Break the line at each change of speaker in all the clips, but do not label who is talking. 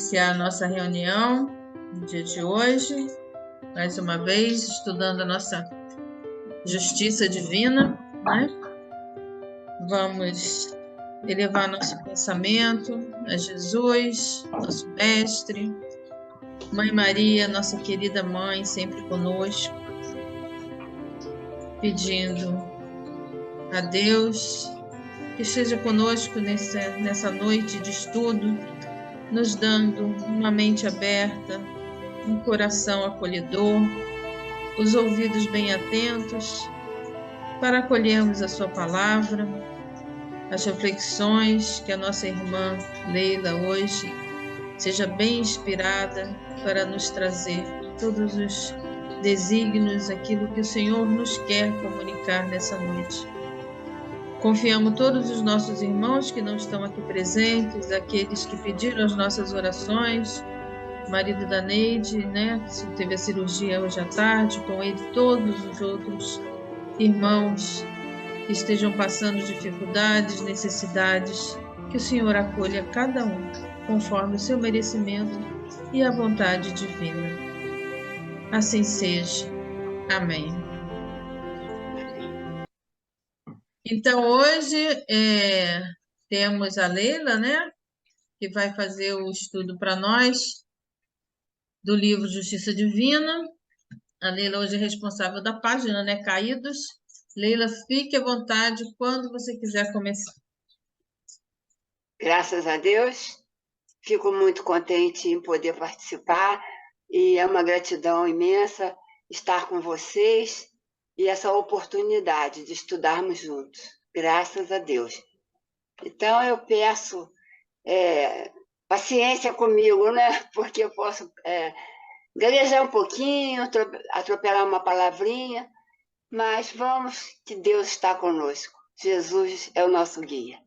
iniciar a nossa reunião no dia de hoje, mais uma vez, estudando a nossa justiça divina, né? Vamos elevar nosso pensamento a Jesus, nosso Mestre, Mãe Maria, nossa querida Mãe, sempre conosco, pedindo a Deus que esteja conosco nessa noite de estudo, nos dando uma mente aberta, um coração acolhedor, os ouvidos bem atentos, para acolhermos a sua palavra, as reflexões que a nossa irmã Leila hoje seja bem inspirada para nos trazer todos os desígnios, aquilo que o Senhor nos quer comunicar nessa noite. Confiamos todos os nossos irmãos que não estão aqui presentes, aqueles que pediram as nossas orações, marido da Neide, né, que teve a cirurgia hoje à tarde, com ele todos os outros irmãos que estejam passando dificuldades, necessidades, que o Senhor acolha cada um, conforme o seu merecimento e a vontade divina. Assim seja. Amém. Então, hoje temos a Leila, né, que vai fazer o estudo para nós do livro Justiça Divina. A Leila hoje é responsável da página, né, Caídos. Leila, fique à vontade quando você quiser começar.
Graças a Deus, fico muito contente em poder participar e é uma gratidão imensa estar com vocês e essa oportunidade de estudarmos juntos. Graças a Deus. Então, eu peço paciência comigo, né? Porque eu posso gaguejar um pouquinho, atropelar uma palavrinha, mas vamos, que Deus está conosco. Jesus é o nosso guia.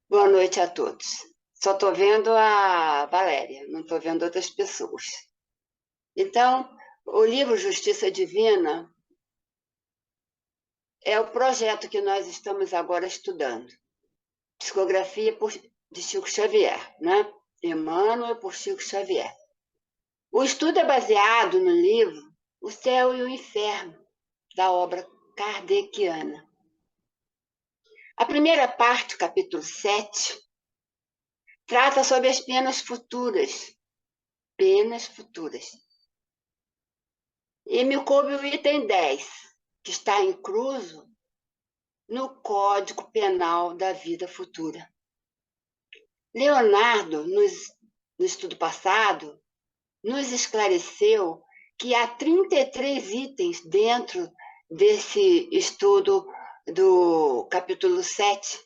Boa noite a todos. Só estou vendo a Valéria, não estou vendo outras pessoas. Então, o livro Justiça Divina é o projeto que nós estamos agora estudando. Psicografia de Chico Xavier, né? Emmanuel por Chico Xavier. O estudo é baseado no livro O Céu e o Inferno, da obra kardeciana. A primeira parte, capítulo 7, trata sobre as penas futuras. Penas futuras. E me coube o item 10, que está incluso no Código Penal da Vida Futura. Leonardo, no estudo passado, nos esclareceu que há 33 itens dentro desse estudo do capítulo 7,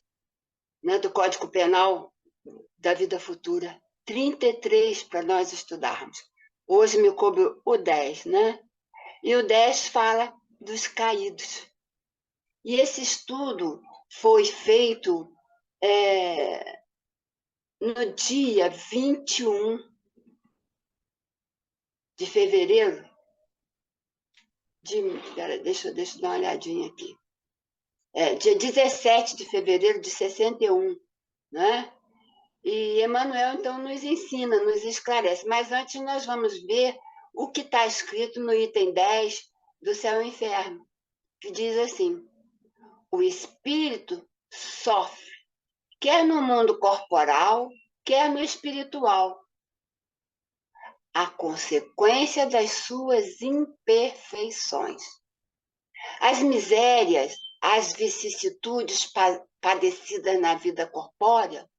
né, do Código Penal da Vida Futura. 33 para nós estudarmos. Hoje me coube o 10, né? E o 10 fala dos caídos. E esse estudo foi feito no dia 21 de fevereiro deixa eu dar uma olhadinha aqui. Dia 17 de fevereiro de 61, né? E Emmanuel, então, nos ensina, nos esclarece. Mas antes nós vamos ver o que está escrito no item 10 do Céu e Inferno, que diz assim: o espírito sofre, quer no mundo corporal, quer no espiritual, a consequência das suas imperfeições. As misérias, as vicissitudes padecidas na vida corpórea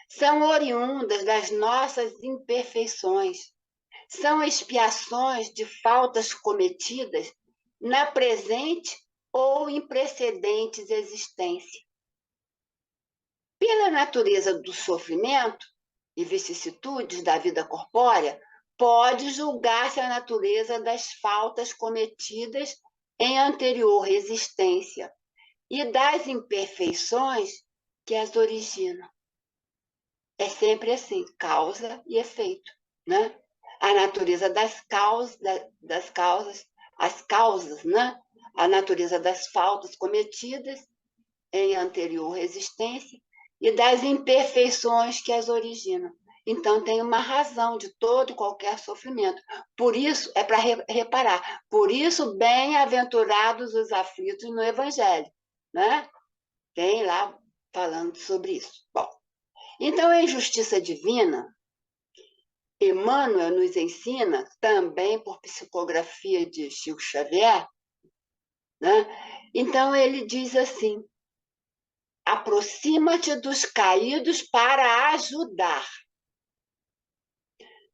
são oriundas das nossas imperfeições, são expiações de faltas cometidas na presente ou em precedentes existências. Pela natureza do sofrimento e vicissitudes da vida corpórea, pode julgar-se a natureza das faltas cometidas em anterior existência e das imperfeições que as originam. É sempre assim, causa e efeito, né? A natureza das causas, as causas, né? A natureza das faltas cometidas em anterior existência e das imperfeições que as originam. Então tem uma razão de todo e qualquer sofrimento. Por isso, é para reparar. Por isso, bem-aventurados os aflitos no Evangelho, né? Tem lá falando sobre isso. Bom, então em Justiça Divina, Emmanuel nos ensina, também por psicografia de Chico Xavier, né? Então ele diz assim: aproxima-te dos caídos para ajudar.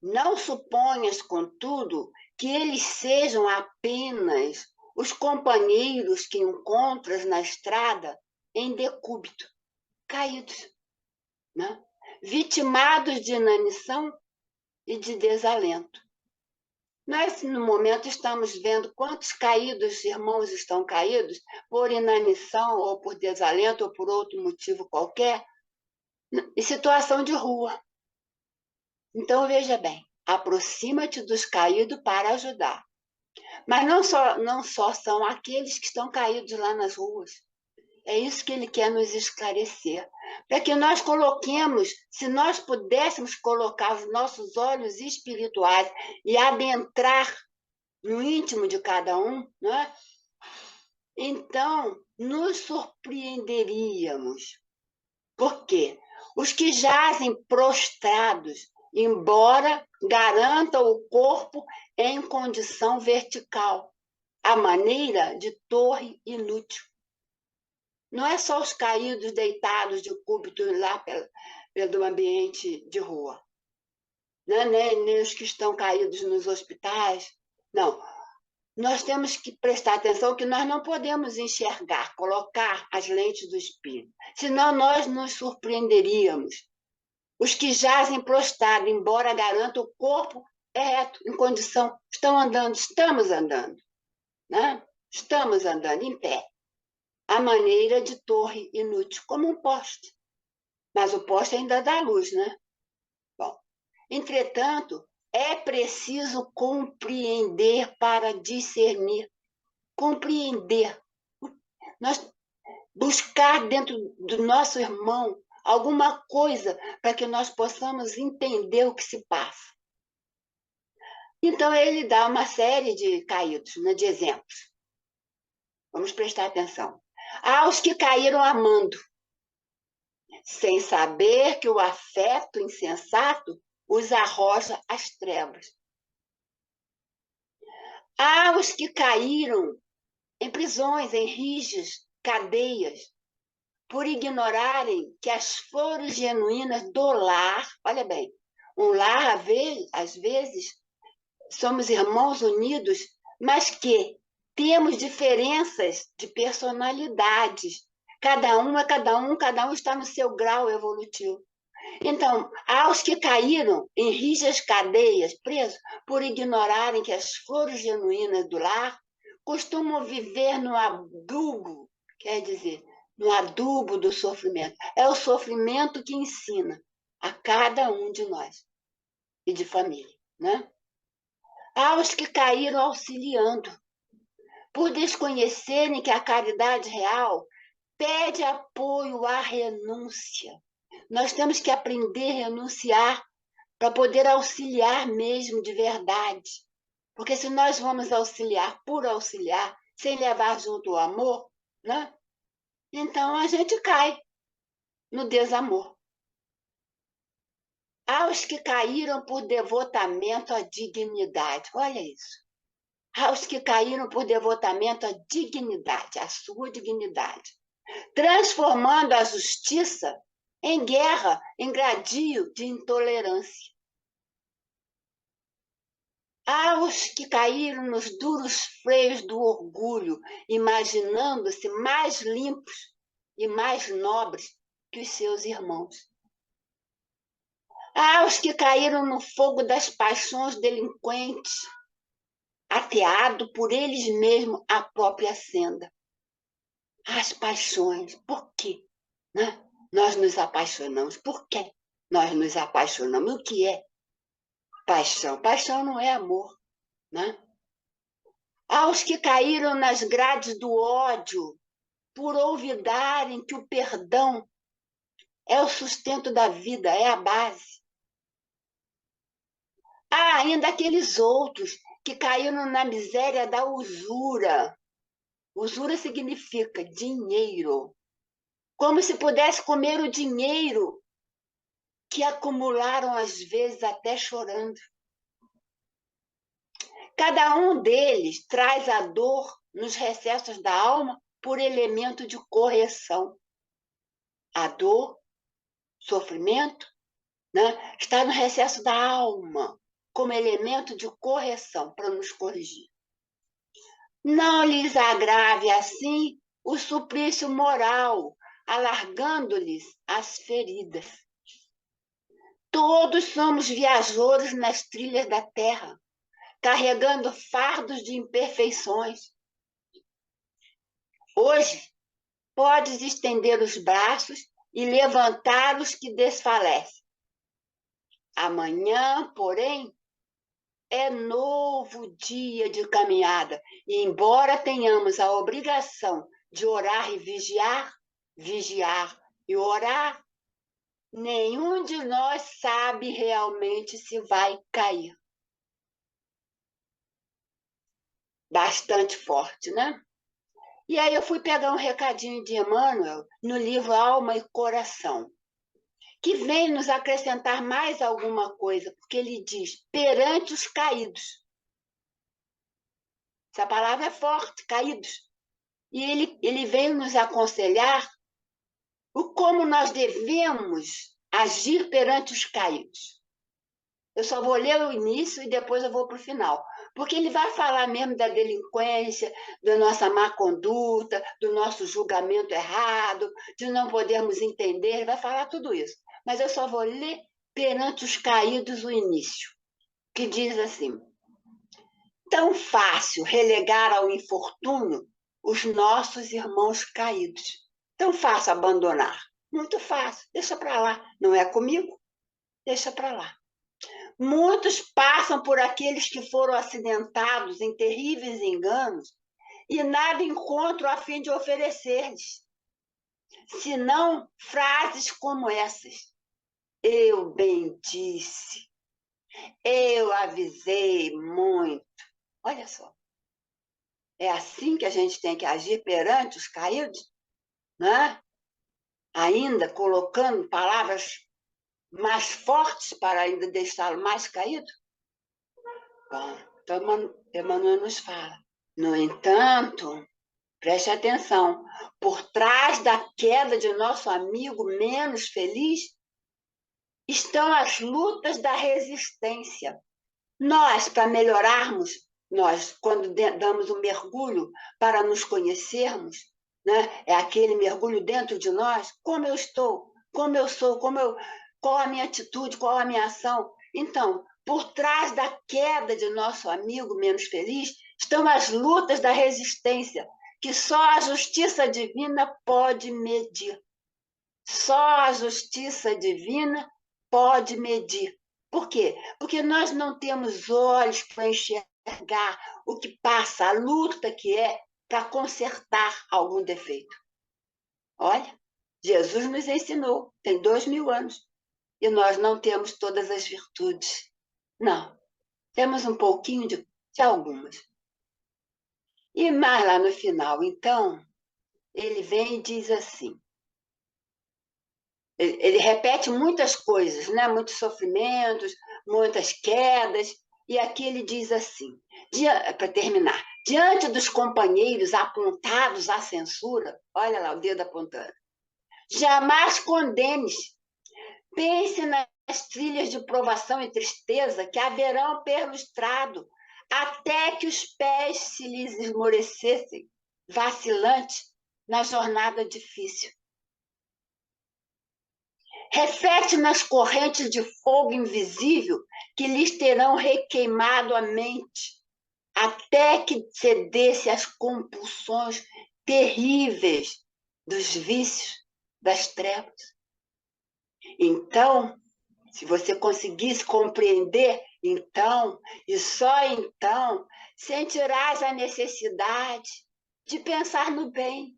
Não suponhas, contudo, que eles sejam apenas os companheiros que encontras na estrada em decúbito, caídos, né? Vitimados de inanição e de desalento. Nós, no momento, estamos vendo quantos caídos irmãos estão caídos por inanição ou por desalento ou por outro motivo qualquer, em situação de rua. Então, veja bem, aproxima-te dos caídos para ajudar. Mas não só são aqueles que estão caídos lá nas ruas. É isso que ele quer nos esclarecer. Para que nós coloquemos, se nós pudéssemos colocar os nossos olhos espirituais e adentrar no íntimo de cada um, né? Então nos surpreenderíamos. Por quê? Os que jazem prostrados, embora garantam o corpo em condição vertical, à maneira de torre inútil. Não é só os caídos deitados de cúbito lá pelo ambiente de rua, né? Nem os que estão caídos nos hospitais. Não. Nós temos que prestar atenção que nós não podemos enxergar, colocar as lentes do espírito, senão nós nos surpreenderíamos. Os que jazem prostrados, embora garantam o corpo reto, em condição, estamos andando, né? Estamos andando em pé, à maneira de torre inútil, como um poste. Mas o poste ainda dá luz, né? Bom, entretanto, é preciso compreender para discernir. Compreender. Nós buscar dentro do nosso irmão alguma coisa para que nós possamos entender o que se passa. Então, ele dá uma série de caídos, né, de exemplos. Vamos prestar atenção. Há os que caíram amando, sem saber que o afeto insensato os arroja às trevas. Há os que caíram em prisões, em rígidas cadeias, por ignorarem que as flores genuínas do lar, olha bem, um lar, às vezes, somos irmãos unidos, mas que temos diferenças de personalidades. Cada um está no seu grau evolutivo. Então, há os que caíram em rígidas cadeias, presos, por ignorarem que as flores genuínas do lar costumam viver no adubo, quer dizer, no adubo do sofrimento. É o sofrimento que ensina a cada um de nós e de família, né? Há os que caíram auxiliando, por desconhecerem que a caridade real pede apoio à renúncia. Nós temos que aprender a renunciar para poder auxiliar mesmo de verdade. Porque se nós vamos auxiliar por auxiliar, sem levar junto o amor, né? Então a gente cai no desamor. Há os que caíram por devotamento à dignidade. Olha isso. Há os que caíram por devotamento à dignidade, à sua dignidade, transformando a justiça em guerra, em gradil de intolerância. Há os que caíram nos duros freios do orgulho, imaginando-se mais limpos e mais nobres que os seus irmãos. Há os que caíram no fogo das paixões delinquentes, ateado por eles mesmos a própria senda. As paixões, por quê? Né? Nós nos apaixonamos. Por quê? Nós nos apaixonamos. O que é paixão? Paixão não é amor, né? Há os que caíram nas grades do ódio por olvidarem que o perdão é o sustento da vida, é a base. Há ainda aqueles outros que caíram na miséria da usura. Usura significa dinheiro. Como se pudesse comer o dinheiro que acumularam, às vezes, até chorando. Cada um deles traz a dor nos recessos da alma por elemento de correção. A dor, sofrimento, né, está no recesso da alma, como elemento de correção, para nos corrigir. Não lhes agrave assim o suplício moral, alargando-lhes as feridas. Todos somos viajores nas trilhas da terra, carregando fardos de imperfeições. Hoje, podes estender os braços e levantar os que desfalecem. Amanhã, porém, é novo dia de caminhada, e embora tenhamos a obrigação de orar e vigiar, vigiar e orar, nenhum de nós sabe realmente se vai cair. Bastante forte, né? E aí eu fui pegar um recadinho de Emmanuel no livro Alma e Coração, que vem nos acrescentar mais alguma coisa, porque ele diz, perante os caídos. Essa palavra é forte, caídos. E ele veio nos aconselhar o como nós devemos agir perante os caídos. Eu só vou ler o início e depois eu vou para o final. Porque ele vai falar mesmo da delinquência, da nossa má conduta, do nosso julgamento errado, de não podermos entender, ele vai falar tudo isso. Mas eu só vou ler perante os caídos o início, que diz assim: tão fácil relegar ao infortúnio os nossos irmãos caídos. Tão fácil abandonar. Muito fácil. Deixa para lá. Não é comigo? Deixa para lá. Muitos passam por aqueles que foram acidentados em terríveis enganos e nada encontram a fim de oferecer-lhes, senão frases como essas. Eu bem disse, eu avisei muito. Olha só. É assim que a gente tem que agir perante os caídos, né? Ainda colocando palavras mais fortes para ainda deixá-lo mais caído? Bom, então Emmanuel nos fala. No entanto, preste atenção, por trás da queda de nosso amigo menos feliz estão as lutas da resistência. Nós, para melhorarmos, nós, quando damos um mergulho para nos conhecermos, né, é aquele mergulho dentro de nós, como eu estou, como eu sou, qual a minha atitude, qual a minha ação. Então, por trás da queda de nosso amigo menos feliz, estão as lutas da resistência, que só a justiça divina pode medir. Só a justiça divina pode medir. Por quê? Porque nós não temos olhos para enxergar o que passa, a luta que é para consertar algum defeito. Olha, Jesus nos ensinou, tem 2000 anos, e nós não temos todas as virtudes. Não, temos um pouquinho de algumas. E mais lá no final, então, ele vem e diz assim, ele repete muitas coisas, né? Muitos sofrimentos, muitas quedas, e aqui ele diz assim, para terminar, diante dos companheiros apontados à censura, olha lá o dedo apontando, jamais condenes, pense nas trilhas de provação e tristeza que haverão pelo estrado, até que os pés se lhes esmorecessem, vacilantes na jornada difícil. Reflete nas correntes de fogo invisível que lhes terão requeimado a mente, até que cedesse às compulsões terríveis dos vícios, das trevas. Então, se você conseguisse compreender, então, e só então, sentirás a necessidade de pensar no bem,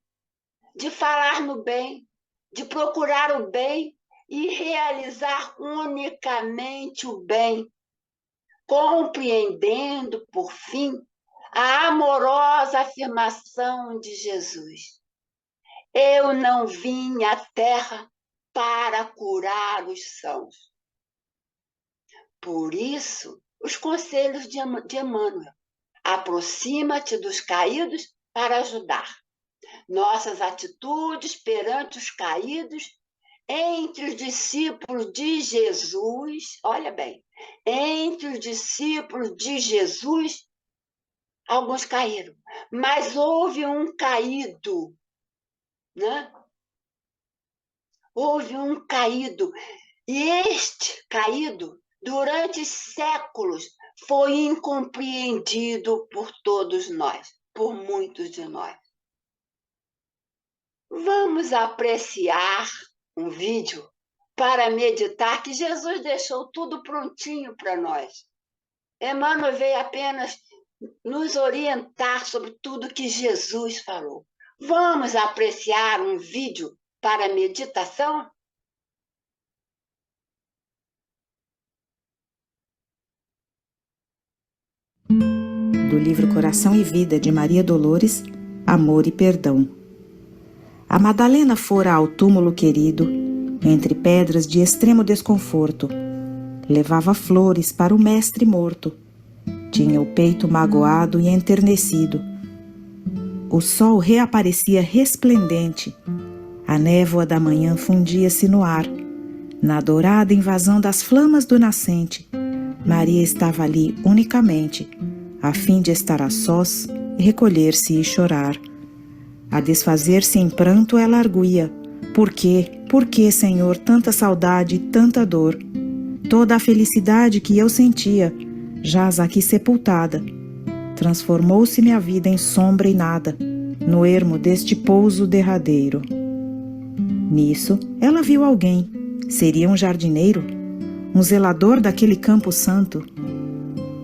de falar no bem, de procurar o bem e realizar unicamente o bem, compreendendo, por fim, a amorosa afirmação de Jesus: eu não vim à terra para curar os sãos. Por isso, os conselhos de Emmanuel: aproxima-te dos caídos para ajudar. Nossas atitudes perante os caídos, entre os discípulos de Jesus, olha bem, entre os discípulos de Jesus, alguns caíram, mas houve um caído, né? Houve um caído, e este caído, durante séculos, foi incompreendido por todos nós, por muitos de nós. Vamos apreciar um vídeo para meditar que Jesus deixou tudo prontinho para nós. Emmanuel veio apenas nos orientar sobre tudo que Jesus falou. Vamos apreciar um vídeo para meditação?
Do livro Coração e Vida, de Maria Dolores, Amor e Perdão. A Madalena fora ao túmulo querido, entre pedras de extremo desconforto. Levava flores para o mestre morto. Tinha o peito magoado e enternecido. O sol reaparecia resplendente. A névoa da manhã fundia-se no ar. Na dourada invasão das flamas do nascente, Maria estava ali unicamente, a fim de estar a sós, recolher-se e chorar. A desfazer-se em pranto, ela arguía: por que, Senhor, tanta saudade e tanta dor? Toda a felicidade que eu sentia jaz aqui sepultada. Transformou-se minha vida em sombra e nada, no ermo deste pouso derradeiro. Nisso, ela viu alguém. Seria um jardineiro? Um zelador daquele campo santo?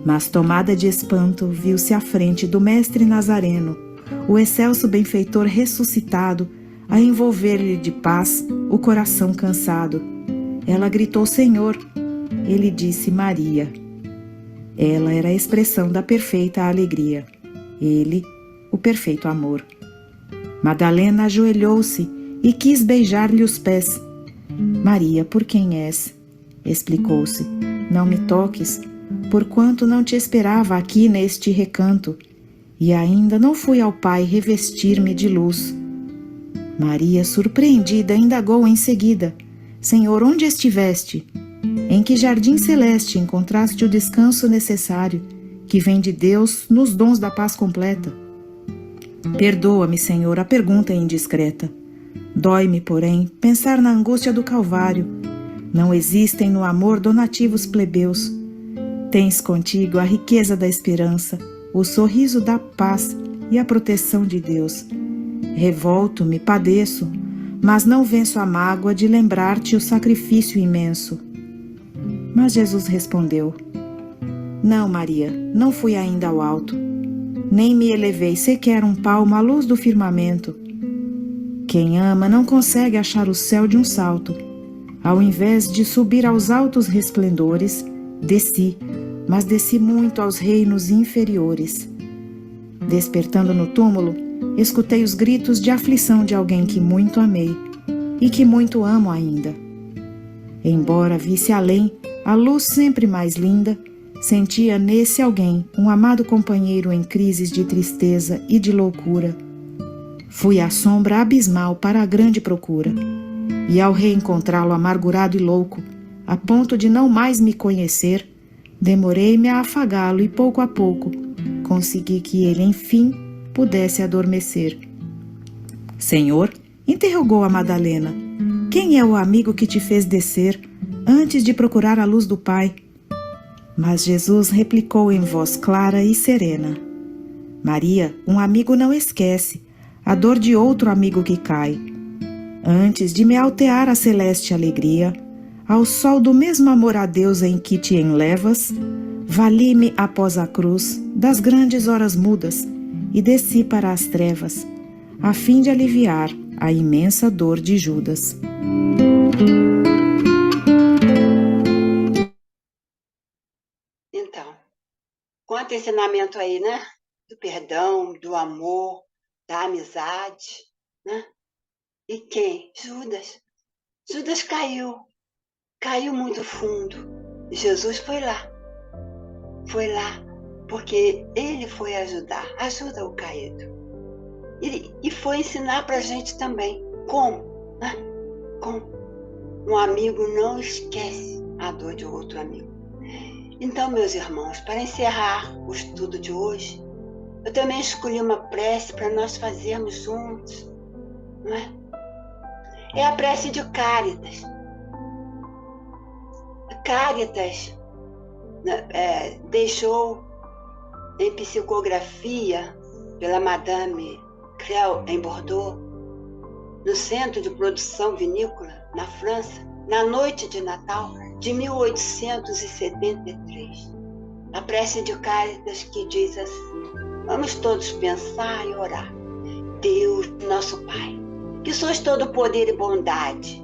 Mas, tomada de espanto, viu-se à frente do mestre Nazareno, o excelso benfeitor ressuscitado, a envolver-lhe de paz o coração cansado. Ela gritou: Senhor. Ele disse: Maria. Ela era a expressão da perfeita alegria. Ele, o perfeito amor. Madalena ajoelhou-se e quis beijar-lhe os pés. Maria, por quem és? Explicou-se: não me toques, porquanto não te esperava aqui neste recanto, e ainda não fui ao Pai revestir-me de luz. Maria, surpreendida, indagou em seguida: Senhor, onde estiveste? Em que jardim celeste encontraste o descanso necessário, que vem de Deus nos dons da paz completa? Perdoa-me, Senhor, a pergunta é indiscreta. Dói-me, porém, pensar na angústia do Calvário. Não existem no amor donativos plebeus. Tens contigo a riqueza da esperança, o sorriso da paz e a proteção de Deus. Revolto-me, padeço, mas não venço a mágoa de lembrar-te o sacrifício imenso. Mas Jesus respondeu: não, Maria, não fui ainda ao alto, nem me elevei sequer um palmo à luz do firmamento. Quem ama não consegue achar o céu de um salto. Ao invés de subir aos altos resplendores, desci, mas desci muito aos reinos inferiores. Despertando no túmulo, escutei os gritos de aflição de alguém que muito amei e que muito amo ainda. Embora visse além a luz sempre mais linda, sentia nesse alguém um amado companheiro em crises de tristeza e de loucura. Fui à sombra abismal para a grande procura, e ao reencontrá-lo amargurado e louco, a ponto de não mais me conhecer, demorei-me a afagá-lo e pouco a pouco consegui que ele, enfim, pudesse adormecer. Senhor, interrogou a Madalena, quem é o amigo que te fez descer antes de procurar a luz do Pai? Mas Jesus replicou em voz clara e serena: Maria, um amigo não esquece a dor de outro amigo que cai. Antes de me altear a celeste alegria, ao sol do mesmo amor a Deus em que te enlevas, vali-me após a cruz das grandes horas mudas e desci para as trevas, a fim de aliviar a imensa dor de Judas.
Então, ensinamento aí, né? Do perdão, do amor, da amizade, né? E quem? Judas. Judas caiu muito fundo. Jesus foi lá, porque ele foi ajudar, ajuda o caído. E foi ensinar para a gente também como, né? Como um amigo não esquece a dor de outro amigo. Então, meus irmãos, para encerrar o estudo de hoje, eu também escolhi uma prece para nós fazermos juntos, não é? É a prece de Cáritas. Cáritas deixou em psicografia pela Madame Creu em Bordeaux, no Centro de Produção Vinícola, na França, na noite de Natal de 1873. A prece de Cáritas que diz assim: vamos todos pensar e orar. Deus, nosso Pai, que sois todo poder e bondade,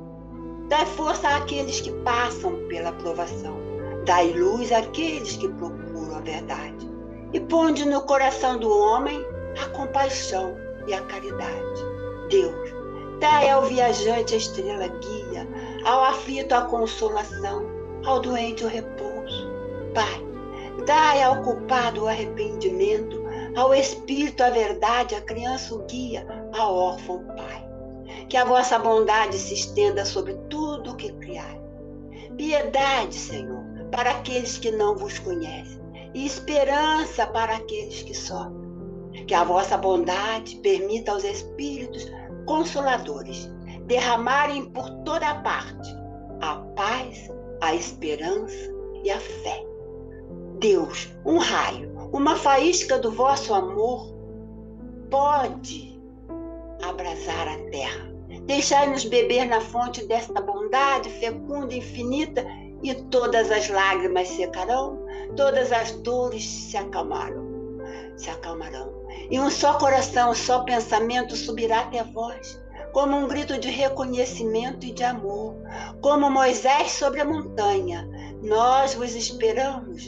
dai força àqueles que passam pela provação, dai luz àqueles que procuram a verdade, e ponde no coração do homem a compaixão e a caridade. Deus, dai ao viajante a estrela guia, ao aflito a consolação, ao doente o repouso. Pai, dai ao culpado o arrependimento, ao espírito a verdade, à criança o guia, ao órfão o pai. Que a vossa bondade se estenda sobre tudo o que criai. Piedade, Senhor, para aqueles que não vos conhecem, e esperança para aqueles que sofrem. Que a vossa bondade permita aos espíritos consoladores derramarem por toda parte a paz, a esperança e a fé. Deus, um raio, uma faísca do vosso amor pode abrasar a terra. Deixai-nos beber na fonte desta bondade fecunda e infinita, e todas as lágrimas secarão, todas as dores se acalmarão. E um só coração, um só pensamento subirá até vós, como um grito de reconhecimento e de amor, como Moisés sobre a montanha. Nós vos esperamos,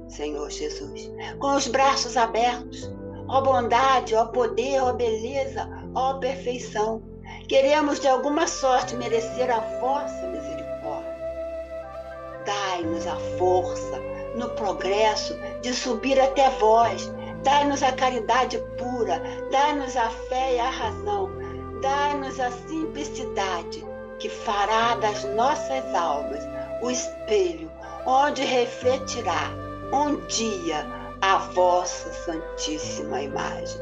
Senhor Jesus, com os braços abertos. Ó bondade, ó poder, ó beleza, ó perfeição. Queremos de alguma sorte merecer a vossa misericórdia. Dai-nos a força no progresso de subir até vós. Dai-nos a caridade pura, dai-nos a fé e a razão, dai-nos a simplicidade que fará das nossas almas o espelho onde refletirá um dia a vossa santíssima imagem.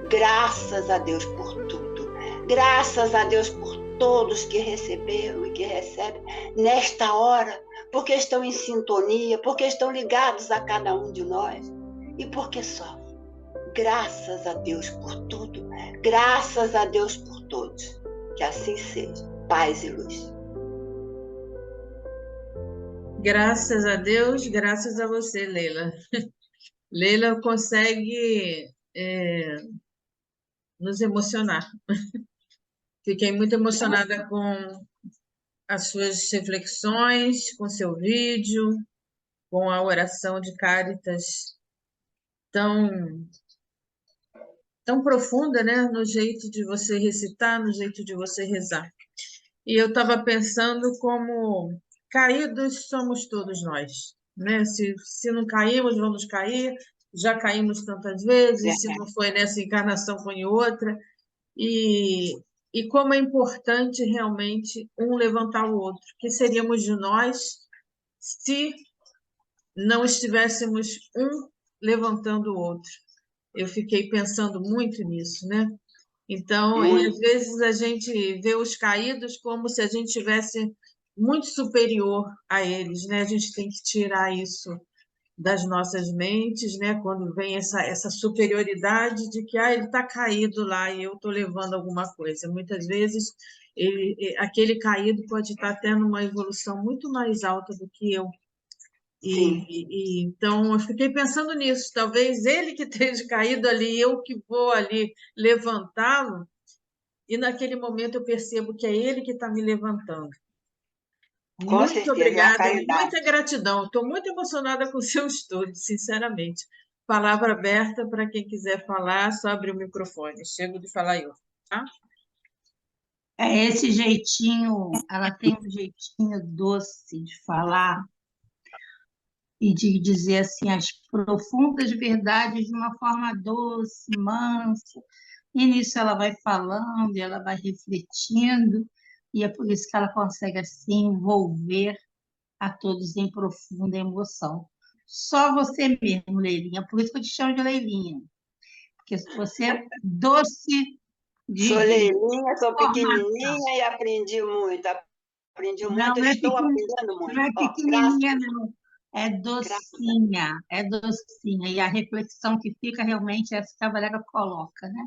Graças a Deus por tudo, graças a Deus por todos que receberam e que recebem nesta hora, porque estão em sintonia, porque estão ligados a cada um de nós e porque sofrem. Graças a Deus por tudo, graças a Deus por todos. Que assim seja. Paz e luz.
Graças a Deus, graças a você, Leila. Leila consegue nos emocionar. Fiquei muito emocionada com as suas reflexões, com seu vídeo, com a oração de Cáritas tão profunda, né? No jeito de você recitar, no jeito de você rezar. E eu estava pensando como caídos somos todos nós, né? Se não caímos, vamos cair. Já caímos tantas vezes, se não foi nessa encarnação, foi em outra. E como é importante realmente um levantar o outro. Que seríamos de nós se não estivéssemos um levantando o outro? Eu fiquei pensando muito nisso, né? Então, e às vezes a gente vê os caídos como se a gente tivesse muito superior a eles, né? A gente tem que tirar isso das nossas mentes, né? Quando vem essa superioridade de que ele está caído lá e eu estou levando alguma coisa. Muitas vezes aquele caído pode estar tendo uma evolução muito mais alta do que eu. Então, eu fiquei pensando nisso. Talvez ele que esteja caído ali, eu que vou ali levantá-lo, e naquele momento eu percebo que é ele que está me levantando.
Com
Muito
certeza,
obrigada, muita gratidão. Estou muito emocionada com o seu estudo, sinceramente. palavra aberta para quem quiser falar, só abre o microfone. Chego de falar eu, tá?
É esse jeitinho, ela tem um jeitinho doce de falar e de dizer assim as profundas verdades de uma forma doce, mansa. E nisso ela vai falando, e ela vai refletindo, e é por isso que ela consegue assim envolver a todos em profunda emoção. Só você mesmo, Leilinha, por isso que eu te chamo de Leilinha, porque você é doce
Sou
de
leilinha, sou
formação.
pequenininha e aprendi muito. Aprendi
Não,
muito, estou aprendendo
não
muito.
é
Ó, graças,
pequenininha, não.
graças a Deus.
É docinha. E a reflexão que fica realmente é essa que a Valéria coloca, né?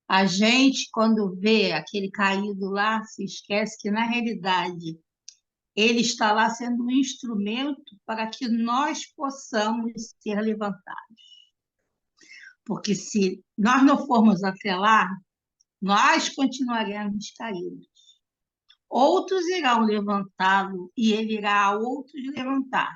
A gente, quando vê aquele caído lá, se esquece que, na realidade, ele está lá sendo um instrumento para que nós possamos ser levantados. Porque se nós não formos até lá, nós continuaremos caídos. Outros irão levantá-lo e ele irá a outros levantar.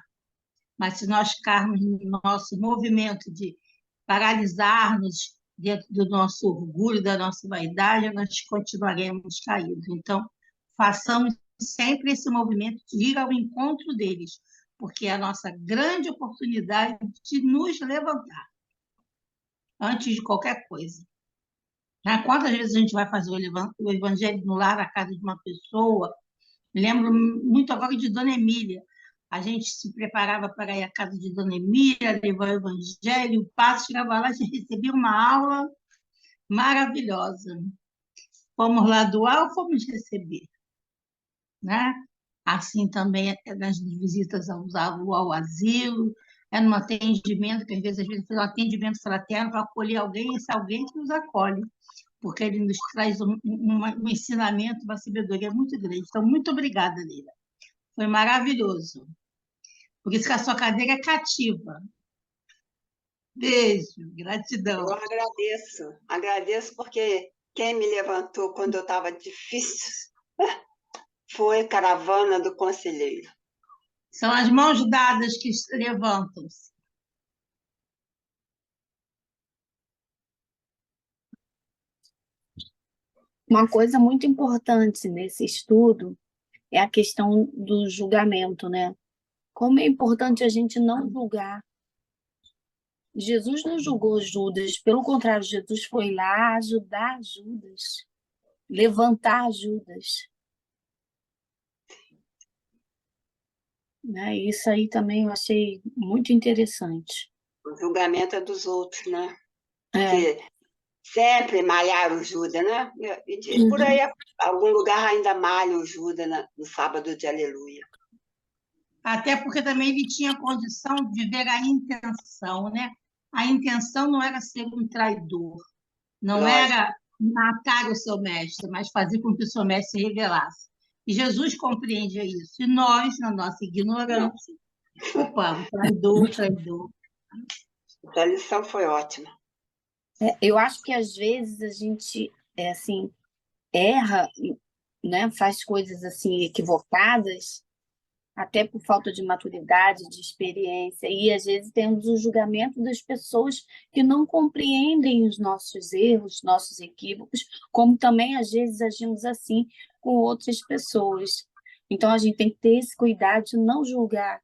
Mas se nós ficarmos no nosso movimento de paralisar-nos dentro do nosso orgulho, da nossa vaidade, nós continuaremos caídos. Então, façamos sempre esse movimento de ir ao encontro deles, porque é a nossa grande oportunidade de nos levantar antes de qualquer coisa. Quantas vezes a gente vai fazer o evangelho no lar, na casa de uma pessoa? Lembro muito agora de Dona Emília. A gente se preparava para ir à casa de Dona Emília, levar o evangelho, o passo chegava lá e recebia uma aula maravilhosa. Fomos lá doar ou fomos receber? Né? Assim também é nas visitas ao asilo, é no atendimento, que às vezes faz um atendimento fraterno para acolher alguém, esse alguém que nos acolhe, porque ele nos traz um ensinamento, uma sabedoria muito grande. Então, muito obrigada, Leila. Foi maravilhoso. Por isso que a sua cadeira é cativa. Beijo, gratidão.
Eu agradeço porque quem me levantou quando eu estava difícil foi Caravana do Conselheiro.
São as mãos dadas que levantam-se.
Uma coisa muito importante nesse estudo é a questão do julgamento, né? Como é importante a gente não julgar. Jesus não julgou Judas, pelo contrário, Jesus foi lá ajudar Judas, levantar Judas. Né? Isso aí também eu achei muito interessante.
O julgamento é dos outros, né?
É.
Porque sempre malharam o Judas, né? E por aí, algum lugar ainda malha o Judas no sábado de Aleluia.
Até porque também ele tinha condição de ver a intenção, né? A intenção não era ser um traidor, não
Lógico.
era matar o seu mestre, mas fazer com que o seu mestre se revelasse. E Jesus compreendia isso. E nós, na nossa ignorância, culpamos traidor.
A lição foi ótima.
Eu acho que às vezes a gente assim, erra, né? Faz coisas assim equivocadas, até por falta de maturidade, de experiência, e às vezes temos o julgamento das pessoas que não compreendem os nossos erros, nossos equívocos, como também às vezes agimos assim com outras pessoas. Então a gente tem que ter esse cuidado de não julgar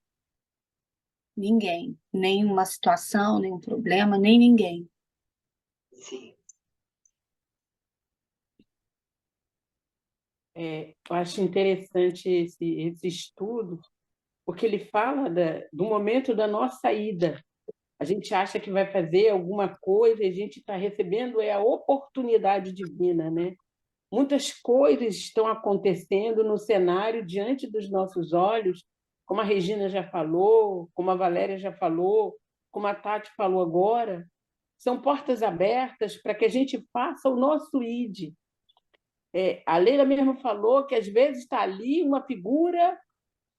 ninguém, nenhuma situação, nenhum problema, nem ninguém.
Sim.
Eu acho interessante esse estudo, porque ele fala do momento da nossa ida. A gente acha que vai fazer alguma coisa e a gente está recebendo a oportunidade divina, né? Muitas coisas estão acontecendo no cenário diante dos nossos olhos, como a Regina já falou, como a Valéria já falou, como a Tati falou agora. São portas abertas para que a gente faça o nosso ID. A Leila mesmo falou que às vezes está ali uma figura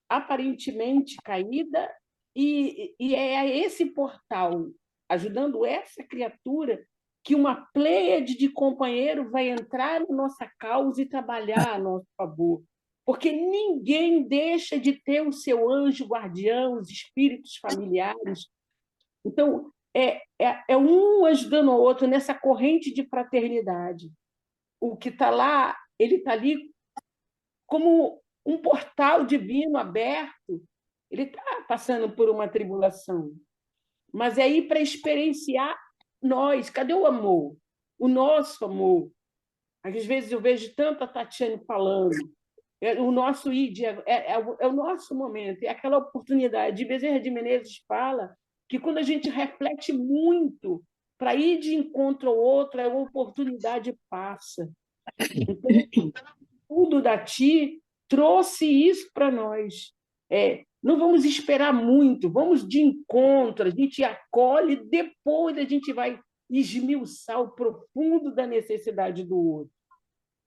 aparentemente caída e é esse portal, ajudando essa criatura, que uma pleiade de companheiro vai entrar na nossa causa e trabalhar a nosso favor. Porque ninguém deixa de ter o seu anjo guardião, os espíritos familiares. Então, é um ajudando o outro nessa corrente de fraternidade. O que está lá, ele está ali como um portal divino aberto. Ele está passando por uma tribulação, mas é aí para experienciar nós. Cadê o amor? O nosso amor. Às vezes eu vejo tanto a Tatiane falando, o nosso ID é o nosso momento, é aquela oportunidade. Bezerra de Menezes fala que quando a gente reflete muito para ir de encontro ao outro, a oportunidade passa. Então, tudo da Ti trouxe isso para nós. Não vamos esperar muito, vamos de encontro, a gente acolhe, depois a gente vai esmiuçar o profundo da necessidade do outro.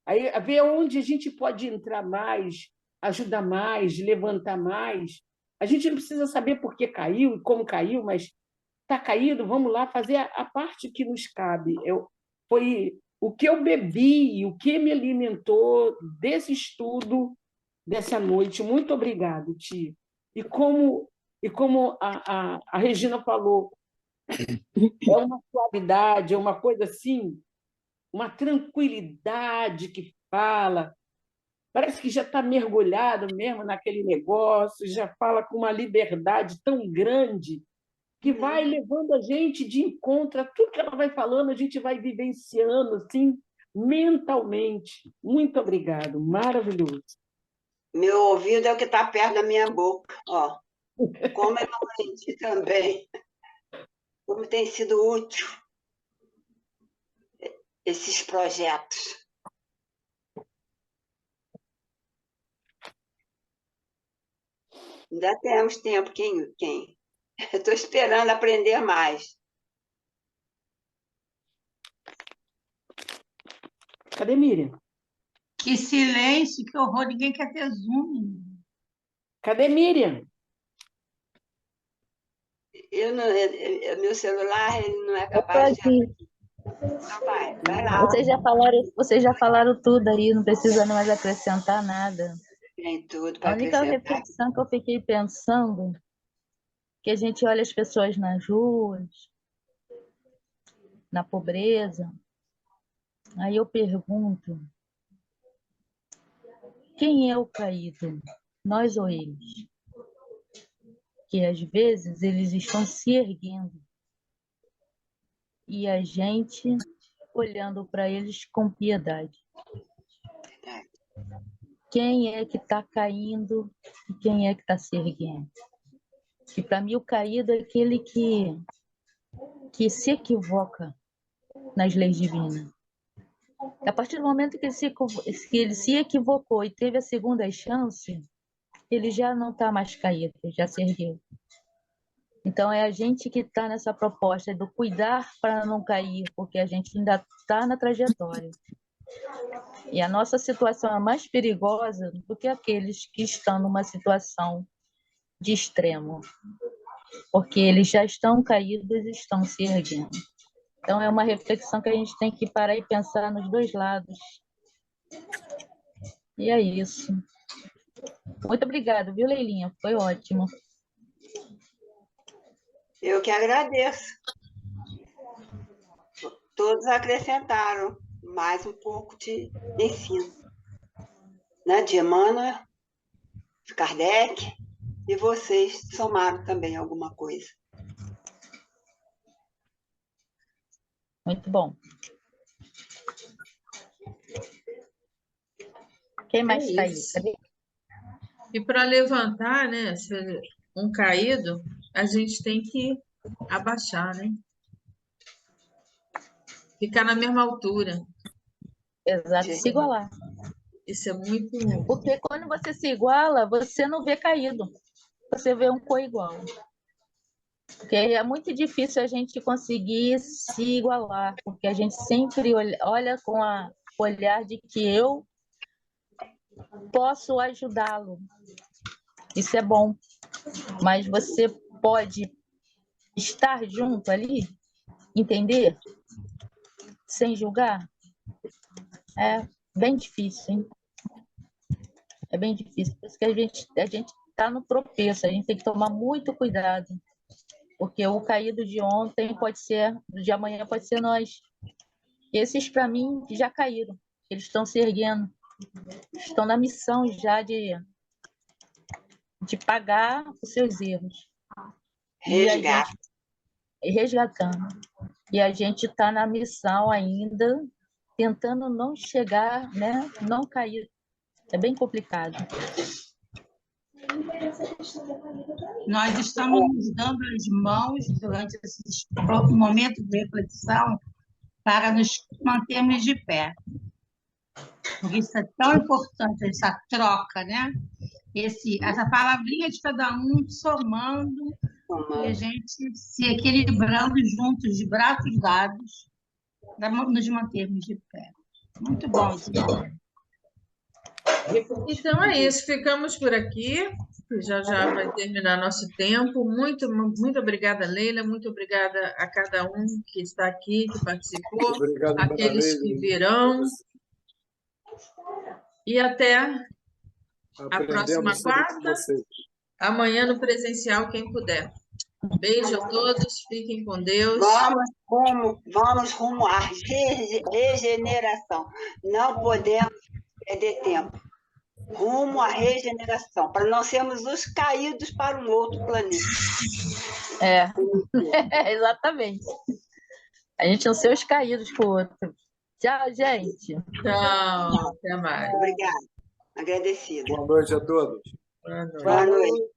Aí, ver onde a gente pode entrar mais, ajudar mais, levantar mais. A gente não precisa saber por que caiu e como caiu, mas está caído, vamos lá fazer a parte que nos cabe. Foi o que eu bebi, o que me alimentou desse estudo, dessa noite. Muito obrigado, Ti. E como a Regina falou, é uma suavidade, é uma coisa assim, uma tranquilidade que fala, parece que já está mergulhado mesmo naquele negócio, já fala com uma liberdade tão grande que vai levando a gente de encontro a tudo que ela vai falando, a gente vai vivenciando assim, mentalmente. Muito obrigado, maravilhoso.
Meu ouvido é o que está perto da minha boca. Ó, como eu aprendi também, como tem sido útil esses projetos. Ainda temos tempo, quem? Eu estou esperando aprender mais.
Cadê Miriam?
Que silêncio, que horror, ninguém quer ter Zoom.
Cadê Miriam?
Meu celular ele não é capaz de... Então vai lá.
Vocês já falaram tudo aí, não precisa mais acrescentar nada.
Tem tudo
A
para
única
acrescentar.
reflexão que eu fiquei pensando, que a gente olha as pessoas nas ruas, na pobreza, aí eu pergunto, quem é o caído? Nós ou eles? Que às vezes eles estão se erguendo e a gente olhando para eles com piedade. Quem é que está caindo e quem é que está se erguendo? E para mim o caído é aquele que se equivoca nas leis divinas. A partir do momento que ele se equivocou e teve a segunda chance, ele já não está mais caído, já se ergueu. Então é a gente que está nessa proposta do cuidar para não cair, porque a gente ainda está na trajetória. E a nossa situação é mais perigosa do que aqueles que estão numa situação de extremo, porque eles já estão caídos e estão se erguendo. Então é uma reflexão que a gente tem que parar e pensar nos dois lados. E é isso. Muito obrigada, viu, Leilinha? Foi ótimo.
Eu que agradeço. Todos acrescentaram mais um pouco de ensino. Né? De Emmanuel, de Kardec, e vocês somaram também alguma coisa.
Muito bom. Quem mais está aí? Cadê?
E para levantar, né, um caído, a gente tem que abaixar, né? Ficar na mesma altura.
Exato, se igualar.
Isso é muito...
Porque quando você se iguala, você não vê caído. Você vê um co-igual. Porque é muito difícil a gente conseguir se igualar, porque a gente sempre olha com o olhar de que eu posso ajudá-lo. Isso é bom. Mas você pode estar junto ali, entender, sem julgar? É bem difícil, hein? É bem difícil. Por isso que a gente está no tropeço, a gente tem que tomar muito cuidado. Porque o caído de ontem pode ser, de amanhã pode ser nós. Esses, para mim, já caíram. Eles estão se erguendo. Estão na missão já de pagar os seus erros. E a
Resgate.
gente resgatando. E a gente está na missão ainda, tentando não chegar, né? Não cair. É bem complicado.
Nós estamos nos dando as mãos durante esse momento de reflexão para nos mantermos de pé. Porque isso é tão importante, essa troca, né? Essa palavrinha de cada um somando e a gente se equilibrando juntos, de braços dados, para nos mantermos de pé. Muito bom esse momento.
Então é isso, ficamos por aqui, que já vai terminar nosso tempo. Muito obrigada, Leila, muito obrigada a cada um que está aqui, que participou,
Obrigado,
aqueles
Madalena.
que virão. E até a próxima
Aprendemos sempre com
quarta,
vocês.
amanhã no presencial, quem puder. Beijo a todos, fiquem com Deus.
Vamos rumo à regeneração. Não podemos perder tempo. Rumo à regeneração, para não sermos os caídos para um outro planeta.
Exatamente. A gente não ser os caídos para o outro. Tchau, gente.
Tchau, até mais.
Obrigada. Agradecida.
Boa noite a todos.
Boa noite.
Boa noite.